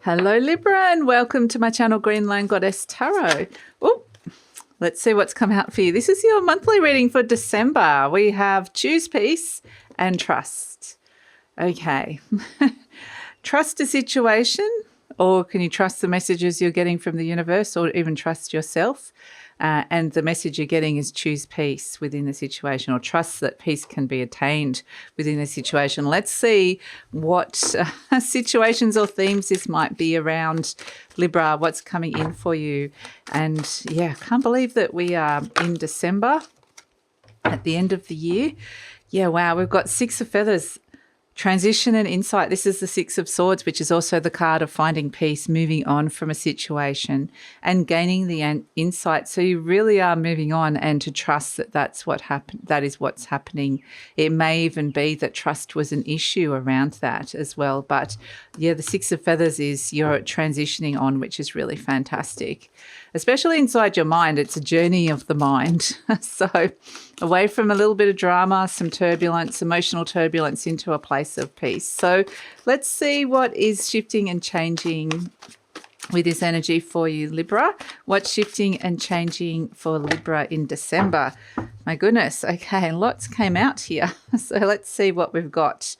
Hello Libra and welcome to my channel GreenLion Goddess Tarot. Oh, let's see what's come out for you. This is your monthly reading for December. We have choose peace and trust. Okay. Trust a situation, or can you trust the messages you're getting from the universe, or even trust yourself? And the message you're getting is choose peace within the situation, or trust that peace can be attained within the situation. Let's see what situations or themes this might be around, Libra, what's coming in for you. And yeah, I can't believe that we are in December at the end of the year. Yeah, wow, we've got Six of Feathers. Transition and insight. This is the Six of Swords, which is also the card of finding peace, moving on from a situation and gaining the insight. So you really are moving on, and to trust that that's what happened. That is what's happening. It may even be that trust was an issue around that as well. But yeah, the Six of Feathers is you're transitioning on, which is really fantastic, especially inside your mind. It's a journey of the mind. So away from a little bit of drama, some turbulence, emotional turbulence, into a place of peace. So let's see what is shifting and changing with this energy for you, Libra. What's shifting and changing for Libra in December? My goodness. Okay, lots came out here. So let's see what we've got.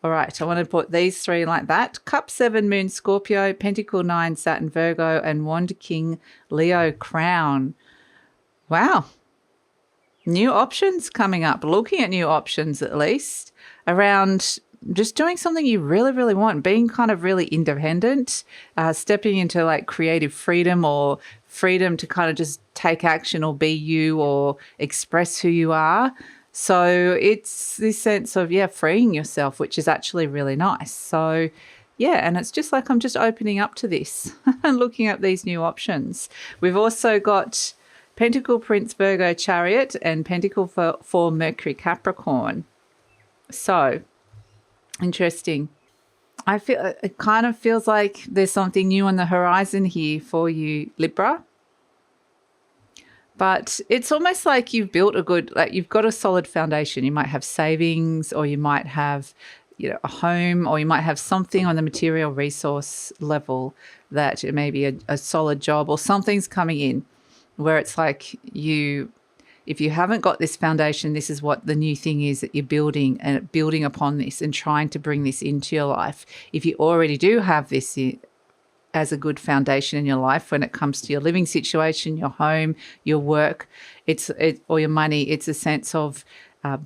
All right, I want to put these three like that. Cup 7, Moon, Scorpio, Pentacle 9, Saturn, Virgo, and Wand, King, Leo, Crown. Wow. New options coming up, looking at new options at least, around just doing something you really, really want, being kind of really independent, stepping into like creative freedom, or freedom to kind of just take action or be you or express who you are. So it's this sense of, yeah, freeing yourself, which is actually really nice. So yeah, and it's just like I'm just opening up to this and looking at these new options. We've also got Pentacle, Prince, Virgo, Chariot, and Pentacle for Mercury, Capricorn. So interesting. I feel it kind of feels like there's something new on the horizon here for you, Libra. But it's almost like you've built a good, like you've got a solid foundation. You might have savings, or you might have, a home, or you might have something on the material resource level that it may be a solid job, or something's coming in where it's like if you haven't got this foundation, this is what the new thing is that you're building, and building upon this and trying to bring this into your life. If you already do have this as a good foundation in your life when it comes to your living situation, your home, your work, or your money, it's a sense of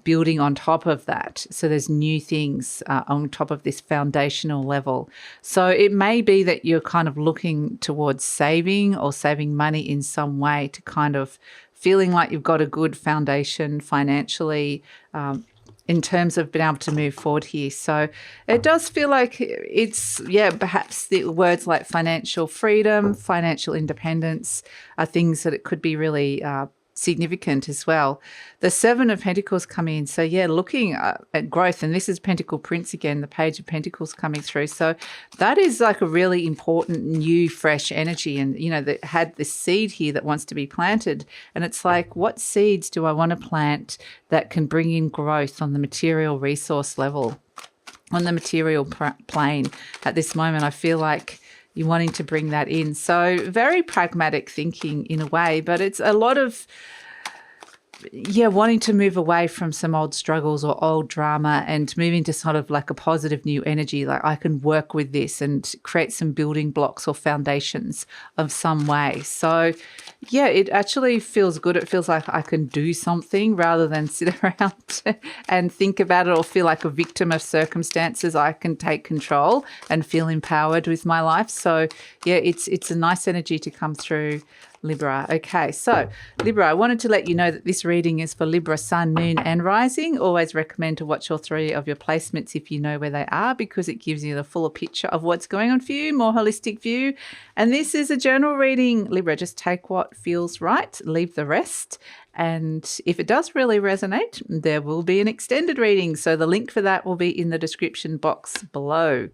building on top of that. So there's new things on top of this foundational level. So it may be that you're kind of looking towards saving or saving money in some way to kind of feeling like you've got a good foundation financially in terms of being able to move forward here. So it does feel like it's, perhaps the words like financial freedom, financial independence are things that it could be really significant as well. The Seven of Pentacles come in. So yeah, looking at growth, and this is Pentacle Prince again, the Page of Pentacles coming through. So that is like a really important new fresh energy, and that had this seed here that wants to be planted, and it's like, what seeds do I want to plant that can bring in growth on the material resource level, on the material plane? At this moment, I feel like you're wanting to bring that in. So very pragmatic thinking in a way, but it's a lot of, wanting to move away from some old struggles or old drama and move into sort of like a positive new energy. Like, I can work with this and create some building blocks or foundations of some way. So yeah, it actually feels good. It feels like I can do something rather than sit around and think about it or feel like a victim of circumstances. I can take control and feel empowered with my life. So yeah, it's a nice energy to come through, Libra. Okay, so Libra, I wanted to let you know that this reading is for Libra, Sun, Moon and Rising. Always recommend to watch all three of your placements if you know where they are, because it gives you the fuller picture of what's going on for you, more holistic view. And this is a general reading, Libra. Just take what feels right, leave the rest. And if it does really resonate, there will be an extended reading. So the link for that will be in the description box below.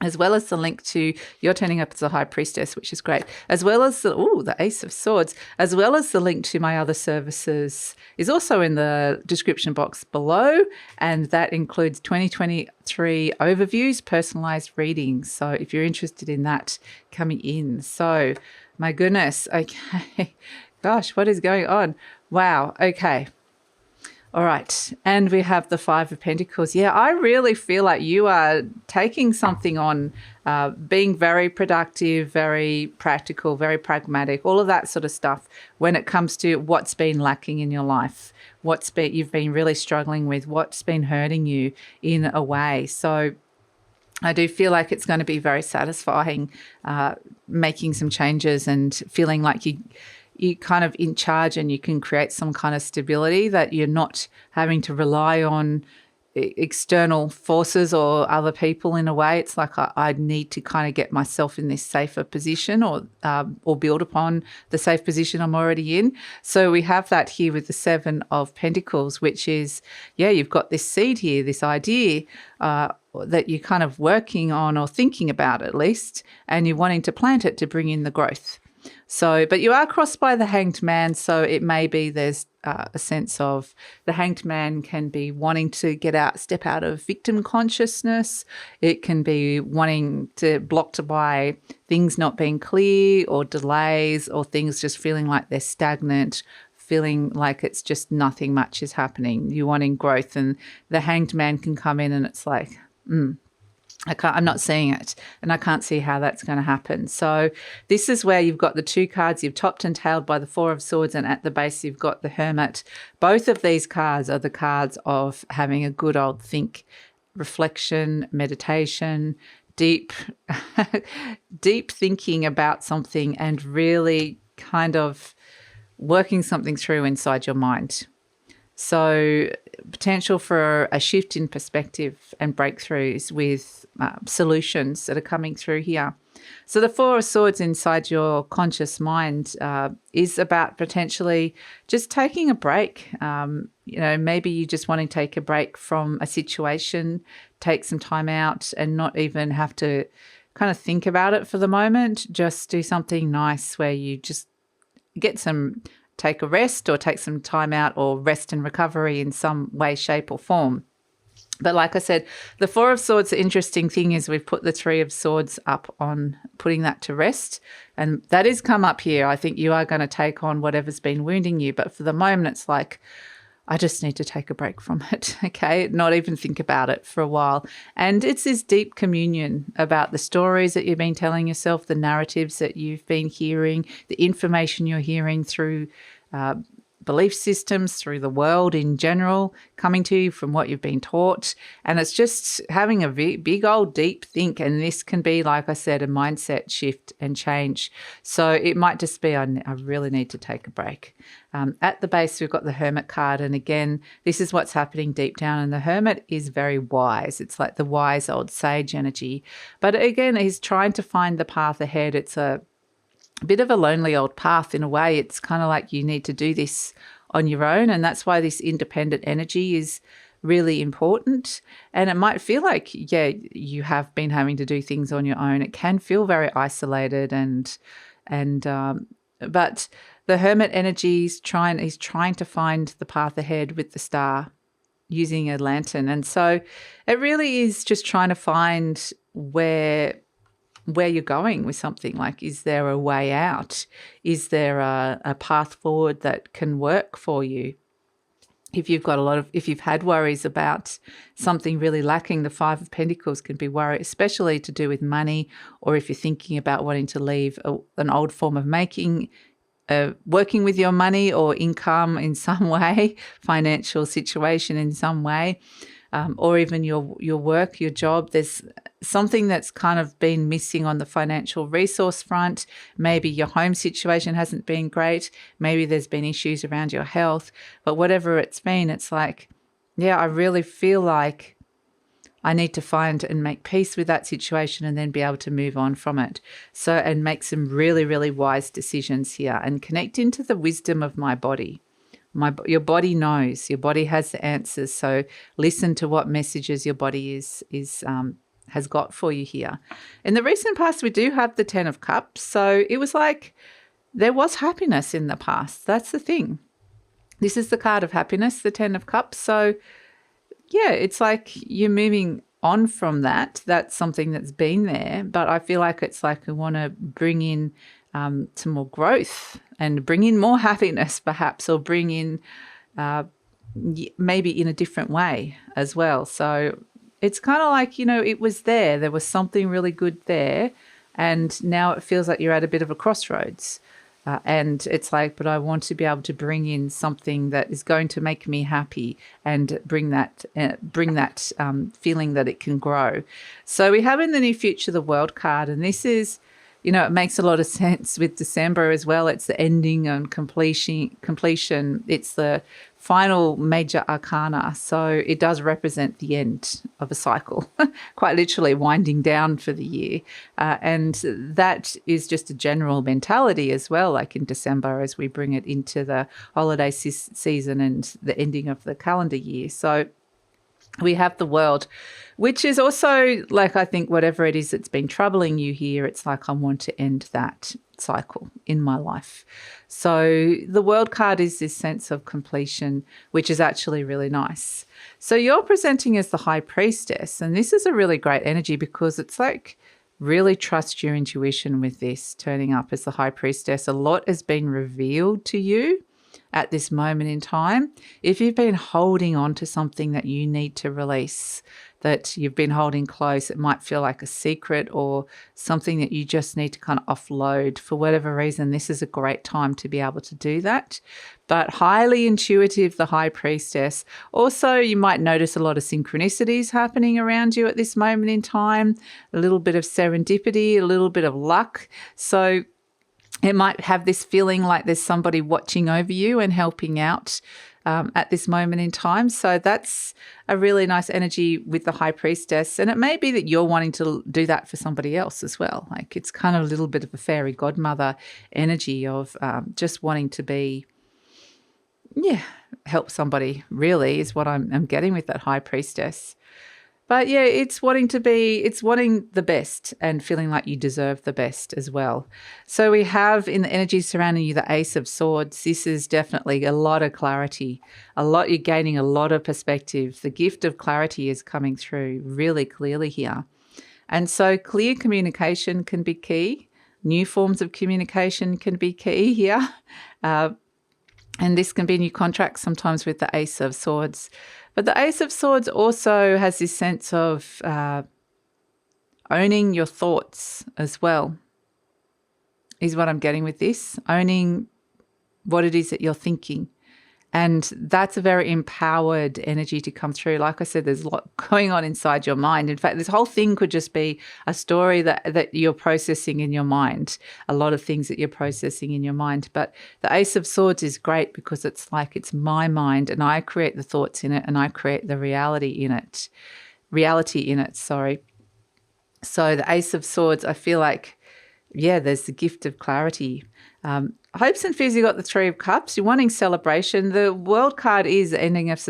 as well as the link to, you're turning up as a high priestess, which is great, as well as the Ace of Swords, as well as the link to my other services is also in the description box below, and that includes 2023 overviews, personalized readings. So if you're interested in that, coming in. So my goodness, okay, gosh, what is going on? Wow, okay. All right. And we have the Five of Pentacles. Yeah, I really feel like you are taking something on, being very productive, very practical, very pragmatic, all of that sort of stuff when it comes to what's been lacking in your life, you've been really struggling with, what's been hurting you in a way. So I do feel like it's going to be very satisfying, making some changes and feeling like you're kind of in charge and you can create some kind of stability, that you're not having to rely on external forces or other people in a way. It's like I need to kind of get myself in this safer position, or build upon the safe position I'm already in. So we have that here with the Seven of Pentacles, which is, yeah, you've got this seed here, this idea that you're kind of working on or thinking about at least, and you're wanting to plant it to bring in the growth. So, but you are crossed by the Hanged Man, so it may be there's a sense of the Hanged Man can be wanting to step out of victim consciousness. It can be wanting to blocked by things not being clear, or delays, or things just feeling like they're stagnant, feeling like it's just nothing much is happening. You're wanting growth, and the Hanged Man can come in and it's like, I'm not seeing it, and I can't see how that's going to happen. So this is where you've got the two cards. You've topped and tailed by the Four of Swords, and at the base you've got the Hermit. Both of these cards are the cards of having a good old think, reflection, meditation, deep deep thinking about something, and really kind of working something through inside your mind. So potential for a shift in perspective and breakthroughs with solutions that are coming through here. So the Four of Swords inside your conscious mind is about potentially just taking a break. Maybe you just want to take a break from a situation, take some time out and not even have to kind of think about it for the moment. Just do something nice where you just take a rest, or take some time out, or rest and recovery in some way, shape or form. But like I said, the Four of Swords, the interesting thing is we've put the Three of Swords up on putting that to rest. And that is come up here. I think you are going to take on whatever's been wounding you. But for the moment, it's like, I just need to take a break from it, okay? Not even think about it for a while. And it's this deep communion about the stories that you've been telling yourself, the narratives that you've been hearing, the information you're hearing through belief systems, through the world in general, coming to you from what you've been taught. And it's just having a big old deep think. And this can be, like I said, a mindset shift and change. So it might just be, I really need to take a break. At the base, we've got the Hermit card. And again, this is what's happening deep down. And the Hermit is very wise. It's like the wise old sage energy. But again, he's trying to find the path ahead. It's a bit of a lonely old path in a way. It's kind of like you need to do this on your own, and that's why this independent energy is really important. And it might feel like, yeah, you have been having to do things on your own. It can feel very isolated, but the Hermit energy is trying to find the path ahead with the star using a lantern. And so it really is just trying to find where you're going with something. Like, is there a way out? Is there a path forward that can work for you? If you've had worries about something really lacking, the Five of Pentacles can be worry, especially to do with money, or if you're thinking about wanting to leave an old form of working with your money or income in some way, financial situation in some way. Or even your work, your job, there's something that's kind of been missing on the financial resource front. Maybe your home situation hasn't been great. Maybe there's been issues around your health. But whatever it's been, it's like, yeah, I really feel like I need to find and make peace with that situation and then be able to move on from it. So, and make some really, really wise decisions here and connect into the wisdom of my body. Your body knows. Your body has the answers. So listen to what messages your body is has got for you here. In the recent past, we do have the 10 of Cups. So it was like there was happiness in the past. That's the thing. This is the card of happiness, the 10 of Cups. So yeah, it's like you're moving on from that. That's something that's been there. But I feel like it's like we want to bring in some more growth and bring in more happiness perhaps, or bring in maybe in a different way as well. So it's kind of like, it was there. There was something really good there. And now it feels like you're at a bit of a crossroads. And it's like, but I want to be able to bring in something that is going to make me happy and bring that feeling that it can grow. So we have in the near future the World card, and this is, it makes a lot of sense with December as well. It's the ending and completion. It's the final major arcana. So it does represent the end of a cycle, quite literally winding down for the year. And that is just a general mentality as well, like in December as we bring it into the holiday season and the ending of the calendar year. So we have the World, which is also like, I think whatever it is that's been troubling you here, it's like I want to end that cycle in my life. So the World card is this sense of completion, which is actually really nice. So you're presenting as the High Priestess, and this is a really great energy because it's like really trust your intuition with this, turning up as the High Priestess. A lot has been revealed to you at this moment in time. If you've been holding on to something that you need to release, that you've been holding close, it might feel like a secret or something that you just need to kind of offload for whatever reason. This is a great time to be able to do that. But highly intuitive, the High Priestess. Also, you might notice a lot of synchronicities happening around you at this moment in time, a little bit of serendipity, a little bit of luck. So it might have this feeling like there's somebody watching over you and helping out at this moment in time. So that's a really nice energy with the High Priestess. And it may be that you're wanting to do that for somebody else as well. Like it's kind of a little bit of a fairy godmother energy of just wanting to be, help somebody really is what I'm getting with that High Priestess. But yeah, it's wanting the best and feeling like you deserve the best as well. So we have in the energy surrounding you the Ace of Swords. This is definitely a lot of clarity, you're gaining a lot of perspective. The gift of clarity is coming through really clearly here. And so clear communication can be key. New forms of communication can be key here. And this can be new contracts sometimes with the Ace of Swords. But the Ace of Swords also has this sense of owning your thoughts as well, is what I'm getting with this. Owning what it is that you're thinking. And that's a very empowered energy to come through. Like I said, there's a lot going on inside your mind. In fact, this whole thing could just be a story that you're processing in your mind, a lot of things that you're processing in your mind. But the Ace of Swords is great because it's like it's my mind and I create the thoughts in it and I create the reality in it. So the Ace of Swords, I feel like, there's the gift of clarity. Hopes and fears, you got the Three of Cups. You're wanting celebration. The World card is the ending of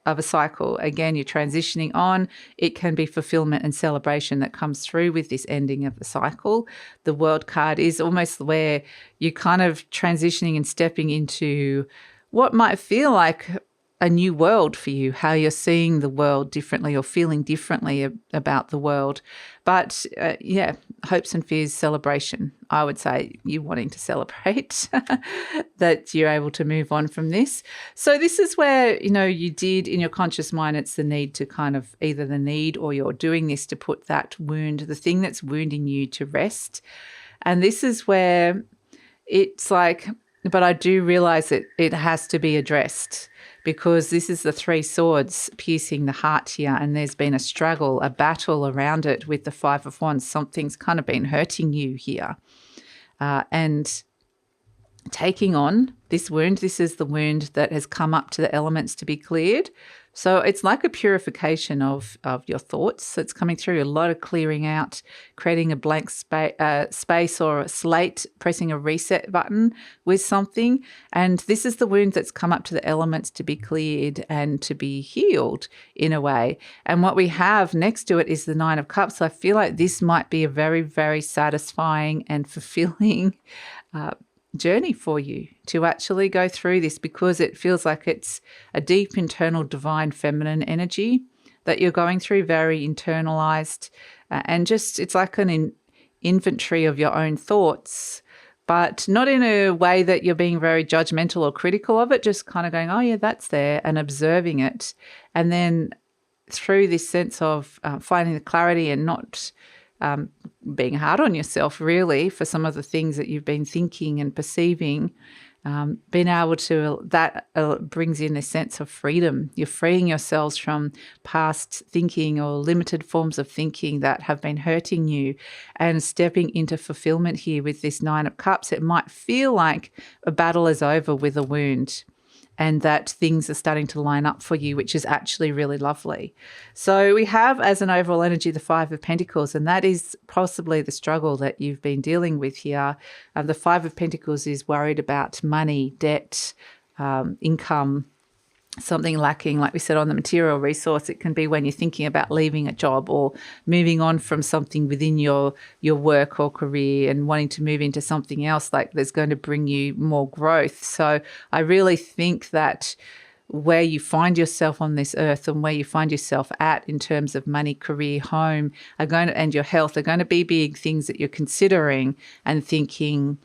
a cycle. Again, you're transitioning on. It can be fulfillment and celebration that comes through with this ending of the cycle. The World card is almost where you're kind of transitioning and stepping into what might feel like a new world for you, how you're seeing the world differently or feeling differently about the world. But hopes and fears, celebration. I would say you wanting to celebrate that you're able to move on from this. So this is where, you did in your conscious mind, it's the need to kind of either the need or you're doing this to put that wound, the thing that's wounding you, to rest. And this is where it's like, but I do realize that it has to be addressed, because this is the Three Swords piercing the heart here, and there's been a struggle, a battle around it with the Five of Wands. Something's kind of been hurting you here. And taking on this wound. This is the wound that has come up to the elements to be cleared. So it's like a purification of your thoughts. So it's coming through, a lot of clearing out, creating a blank space or a slate, pressing a reset button with something. And this is the wound that's come up to the elements to be cleared and to be healed in a way. And what we have next to it is the Nine of Cups. So I feel like this might be a very, very satisfying and fulfilling journey for you to actually go through this, because it feels like it's a deep internal divine feminine energy that you're going through, very internalized, and just it's like an inventory of your own thoughts, but not in a way that you're being very judgmental or critical of it, just kind of going, oh yeah, that's there, and observing it. And then through this sense of finding the clarity and not being hard on yourself, really, for some of the things that you've been thinking and perceiving, being able to, that brings in a sense of freedom. You're freeing yourselves from past thinking or limited forms of thinking that have been hurting you, and stepping into fulfillment here with this Nine of Cups. It might feel like a battle is over with a wound, and that things are starting to line up for you, which is actually really lovely. So we have as an overall energy the Five of Pentacles, and that is possibly the struggle that you've been dealing with here. The Five of Pentacles is worried about money, debt, income, something lacking, like we said, on the material resource. It can be when you're thinking about leaving a job or moving on from something within your work or career and wanting to move into something else, like there's going to bring you more growth. So I really think that where you find yourself on this earth and where you find yourself at in terms of money, career, home and your health are going to be big things that you're considering and thinking,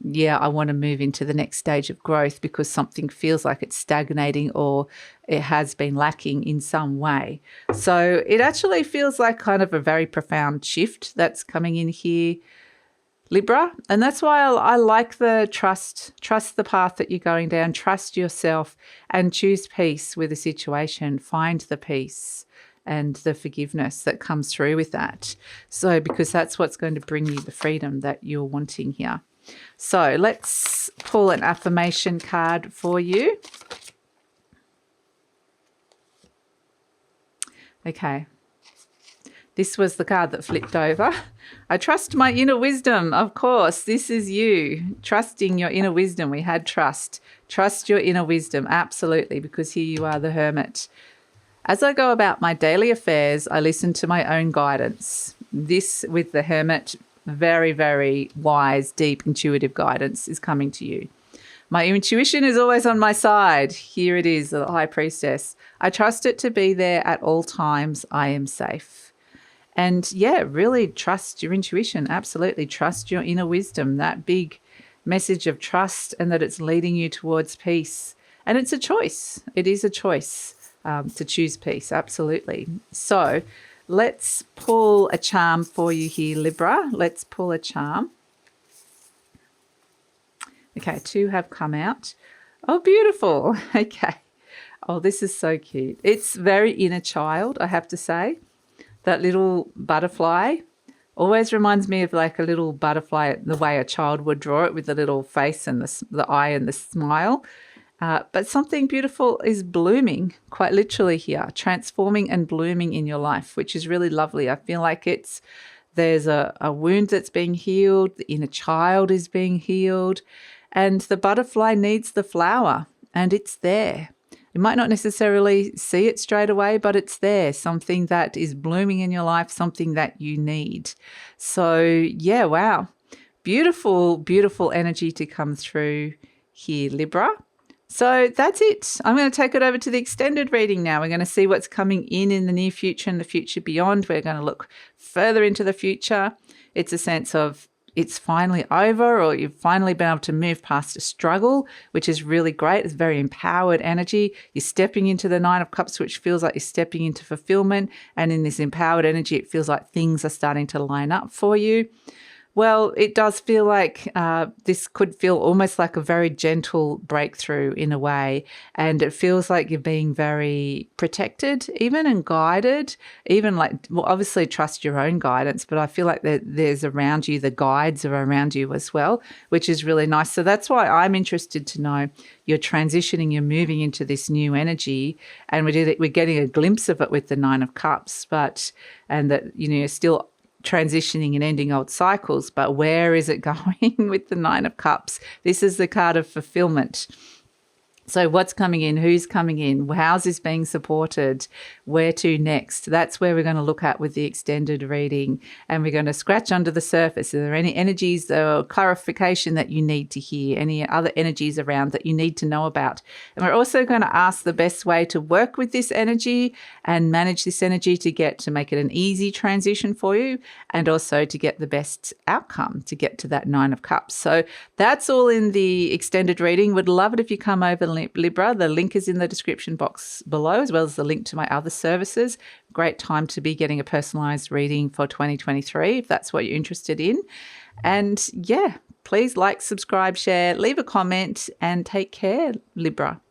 yeah, I want to move into the next stage of growth, because something feels like it's stagnating or it has been lacking in some way. So it actually feels like kind of a very profound shift that's coming in here, Libra. And that's why I like the trust the path that you're going down, trust yourself and choose peace with the situation, find the peace and the forgiveness that comes through with that. So because that's what's going to bring you the freedom that you're wanting here. So let's pull an affirmation card for you. Okay. This was the card that flipped over. I trust my inner wisdom. Of course, this is you. Trusting your inner wisdom. We had trust. Trust your inner wisdom. Absolutely, because here you are, the Hermit. As I go about my daily affairs, I listen to my own guidance. This with the Hermit, very, very wise, deep, intuitive guidance is coming to you. My intuition is always on my side. Here it is, the High Priestess. I trust it to be there at all times. I am safe. And yeah, really trust your intuition. Absolutely trust your inner wisdom, that big message of trust, and that it's leading you towards peace. And it's a choice. It is a choice to choose peace. Absolutely. So let's pull a charm for you here, Libra. Let's pull a charm. Okay, 2 have come out. Oh, beautiful. Okay. Oh, this is so cute. It's very inner child, I have to say. That little butterfly always reminds me of like a little butterfly, the way a child would draw it, with the little face and the eye and the smile. But something beautiful is blooming, quite literally here, transforming and blooming in your life, which is really lovely. I feel like there's a wound that's being healed, the inner child is being healed, and the butterfly needs the flower, and it's there. You might not necessarily see it straight away, but it's there, something that is blooming in your life, something that you need. So yeah, wow. Beautiful, beautiful energy to come through here, Libra. So that's it. I'm going to take it over to the extended reading now. We're going to see what's coming in the near future and the future beyond. We're going to look further into the future. It's a sense of it's finally over, or you've finally been able to move past a struggle, which is really great. It's very empowered energy. You're stepping into the Nine of Cups, which feels like you're stepping into fulfillment. And in this empowered energy, it feels like things are starting to line up for you. Well, it does feel like this could feel almost like a very gentle breakthrough in a way. And it feels like you're being very protected even and guided, even like, well, obviously trust your own guidance, but I feel like there's around you, the guides are around you as well, which is really nice. So that's why I'm interested to know you're transitioning, you're moving into this new energy, and we're getting a glimpse of it with the Nine of Cups, and that, you're still transitioning and ending old cycles, but where is it going with the Nine of Cups? This is the card of fulfillment. So what's coming in? Who's coming in? How's this being supported? Where to next? That's where we're going to look at with the extended reading, and we're going to scratch under the surface. Are there any energies or clarification that you need to hear? Any other energies around that you need to know about? And we're also going to ask the best way to work with this energy and manage this energy to make it an easy transition for you, and also to get the best outcome, to get to that Nine of Cups. So that's all in the extended reading. Would love it if you come over, Libra. The link is in the description box below, as well as the link to my other services. Great time to be getting a personalized reading for 2023 if that's what you're interested in. And yeah, please like, subscribe, share, leave a comment, and take care, Libra.